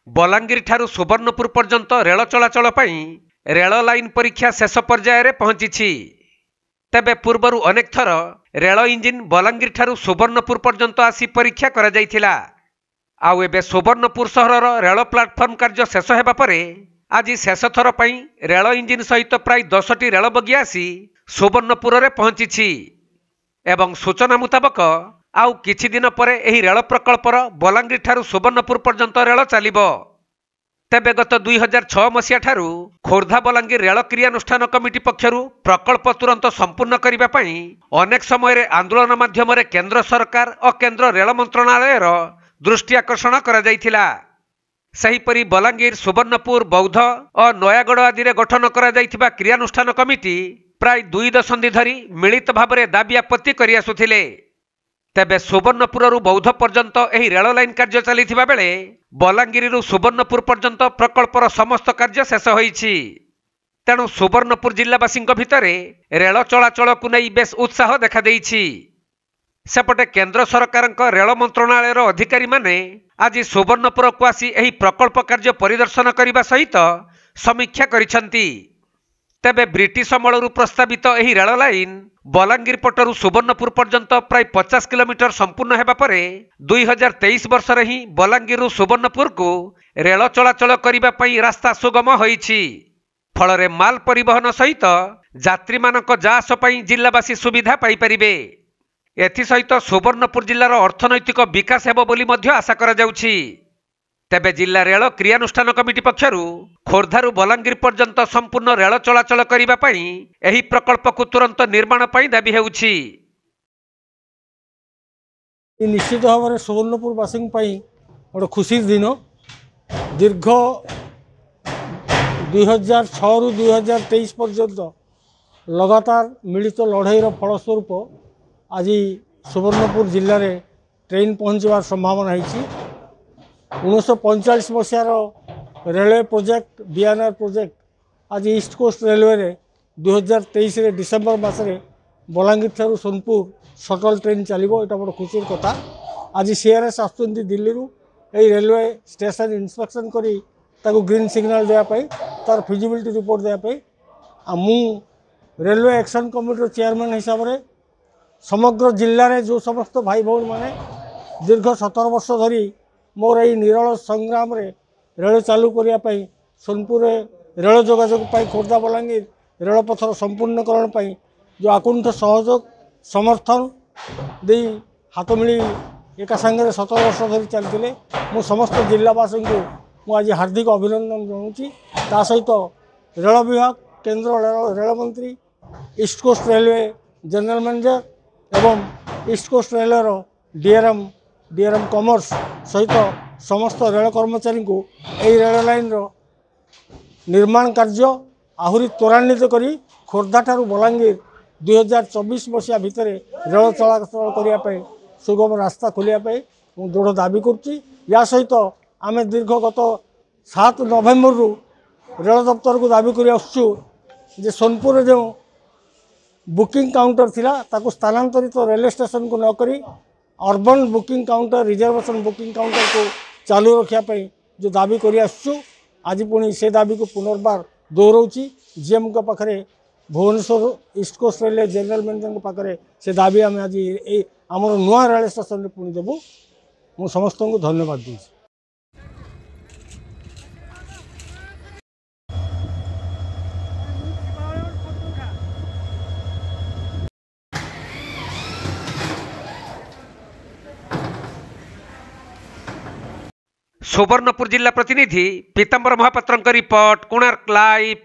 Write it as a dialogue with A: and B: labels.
A: बलांगीर ठारू सुवर्णपुर पर्यंत rail चलाचल rail line परीक्षा शेष पर्यायर पहुंची। तेबे पूर्वर अनेक थर रेल इंजिन बलांगीर ठारू सुवर्णपुर पर्यंत आसी परीक्षा करा जायथिला। आउ एबे सुवर्णपुर सहरर रेल प्लाटफर्म कार्य शेष हेबा परे आज शेष थर पई रेल इंजिन सहित प्राय 10टी रेल बगी आसी सुवर्णपुर रे पहुंची। एवं सूचना मुताबक आउ किछि दिन परे एही रेल प्रकल्पर बलांगीर ठारू सुवर्णपुर पर्यंत रेल चलिबो। तेबे गत 2006 मसीहा ठारू खोर्धा बलांगीर रेल क्रियानुष्ठान कमिटी पक्षरु प्रकल्प तुरंत संपूर्ण करिबा पई अनेक समय रे आंदोलन माध्यम रे केंद्र सरकार और केंद्र रेल मंत्रणालय रो दृष्टि आकर्षण करा जायथिला। सहीपरि बलांगीर सुवर्णपुर बौद्ध और नयागढ़ आदि रे गठन करा जायथिबा क्रियानुष्ठान कमिटी प्राय 2 दशंधि धरी मिलित भाव में दाबी आपत्ति करि आसुथिले। तेबे सुवर्णपुर बौद्ध पर्यंत एही रेल लाइन कार्य चलिथिबा बेले बलांगीर सुवर्णपुर पर्यंत प्रकल्पर समस्त कार्य शेष होईछि। तेणु सुवर्णपुर जिलावासी भितर रेल चलाचल को नहीं बेस उत्साह देखा देइछि। सेपटे केंद्र सरकार रेल मंत्रणालय अधिकारी माने आज सुवर्णपुर को आसी एही प्रकल्प कार्य परिदर्शन करने सहित समीक्षा करिसंती। तेबे ब्रिटिश अमलरू प्रस्तावित एही रेल लाइन बलांगीर पटरू सुवर्णपुर पर्यंत प्राय 50 किलोमीटर संपूर्ण हेबा परे 2023 वर्ष रे ही बलांगीर सुवर्णपुर को रेल चलाचल करिबा पई रास्ता सुगम होईछि। फलरे माल परिवहन सहित यात्री मानक जास पई जिल्लावासी सुविधा पाई परिबे। एथि सहित सुवर्णपुर जिल्लार अर्थनैतिक विकास हेबो बोली मध्य आशा करा जाउछि। तेबे जिला रेल क्रियानुष्ठान कमिटी पक्षरु खोर्धारू बलांगीर पर्यंत संपूर्ण रेल चलाचल करिबा पई एही प्रकल्प को तुरंत निर्माण पई दाबी हेउछि।
B: निश्चित भाव में सुवर्णपुर वासी गोटे खुशी दिन दीर्घ 2006 रु 2023 पर्यंत लगातार मिलित लड़ाईर फलस्वरूप आज सुवर्णपुर जिले में ट्रेन पहुँचवार संभावना है। 1945 मसीहार रेलवे प्रोजेक्ट बीएनआर प्रोजेक्ट आज ईस्ट कोस्ट रेलवे रे 2023 रे डिसेम्बर मासरे बलांगीर ठारू सोनपुर शटल ट्रेन चलो। यहाँ बड़ खुशी कथा। आज सीआरएस आसुँच दिल्ली यही रेलवे स्टेशन इन्स्पेक्शन करी ताको ग्रीन सिग्नल देवाई तार फिजिबिलिटी रिपोर्ट देवाई मु रेलवे एक्शन कमिटी चेयरमैन हिसाब से समग्र जिले में जो समस्त भाई भौणी मैंने दीर्घ 17 वर्ष धरी मोर यही निरल संग्राम रे रेल चालू करने सोनपुर रेल जोगाजोग खोर्धा बलांगीर रेलपथर संपूर्णकरण जो आकुंठ सहयोग समर्थन दे हाथ मिली एका सांगे 17 वर्ष धरी चलते मु समस्त जिलावासी को मुझे हार्दिक अभिनंदन जनाऊँगी। ता सहित रेल विभाग केंद्र रेल मंत्री east coast railway general manager एवं ईस्ट कोस्ट रेलर डीआरएम कॉमर्स सहित समस्त रेल कर्मचारी को यही रेल लाइन निर्माण कार्य आहुरी त्वरान्वित करी खोर्धा ठारू बलांगीर 2024 मसीहा भितर रेल चलाचल करने सुगम रास्ता खोलिया दृढ़ दाबी करुच्ची। या सहित आम दीर्घ गत 7 नवेम्बर रु रेल दफ्तर को दाबी कर सोनपुर जो बुकिंग काउंटर थिला ताको स्थानांतरित रेलवे स्टेशन को नक urban booking counter reservation booking counter को चालू रखापी जो दाबी कर आज पुणी से दाबी को पुनर्बार दोहराऊँगी। जीएम के पाखे Bhubaneswar East coast railway general manager पाखे से दाबी आम आज आम नुआ रेल स्टेशन पुणी देवु। मु समस्त को धन्यवाद दूँ।
A: सुवर्णपुर जिला प्रतिनिधि पीताम्बर महापात्र रिपोर्ट कोणार्क लाइव।